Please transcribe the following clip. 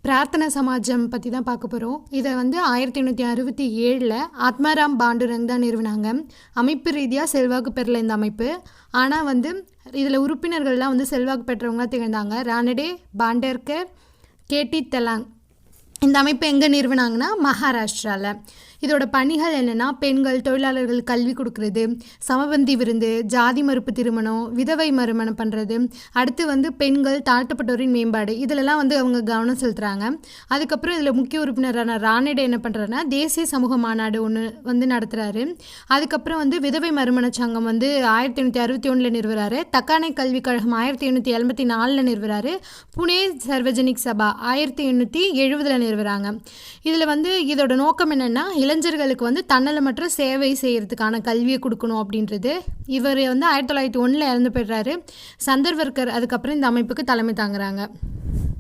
பிரார்த்தனா சமாஜம் பற்றி தான் பார்க்க போகிறோம். இதை 1867 ஆத்மாராம் பாண்டுரங் தான் நிறுவினாங்க. அமைப்பு ரீதியாக செல்வாக்கு பெறல இந்த அமைப்பு. ஆனால் இதில் உறுப்பினர்கள்லாம் செல்வாக்கு பெற்றவங்களாக திகழ்ந்தாங்க. ரானடே, பாண்டேர்கர், கேடி தெலாங். இந்த அமைப்பு எங்கே நிறுவினாங்கன்னா மகாராஷ்டிராவில். இதோட பணிகள் என்னென்னா, பெண்கள் தொழிலாளர்கள் கல்வி கொடுக்கறது, சமபந்தி விருந்து, ஜாதி மறுப்பு திருமணம், விதவை மறுமணம் பண்ணுறது, அடுத்து பெண்கள் தாழ்த்தப்பட்டோரின் மேம்பாடு, இதிலெல்லாம் அவங்க கவனம் செலுத்துகிறாங்க. அதுக்கப்புறம் இதில் முக்கிய உறுப்பினரான ரானடே என்ன பண்ணுறாருன்னா தேசிய சமூக மாநாடு ஒன்று நடத்துகிறாரு. அதுக்கப்புறம் விதவை மறுமண சங்கம் 1861 நிறுவுறாரு. தக்கானை கல்விக் கழகம் 1884 நிறுவுறாரு. புனே சர்வஜனிக் சபா 1870 நிறுவுறாங்க. இதில் இதோட நோக்கம் என்னென்னா, இளைஞர்களுக்கு தன்னலமற்ற சேவை செய்கிறதுக்கான கல்வியை கொடுக்கணும் அப்படின்றது. இவர் 1901 இறந்து போய்ட்றாரு. சந்தர்வர்கர் அதுக்கப்புறம் இந்த அமைப்புக்கு தலைமை தாங்குறாங்க.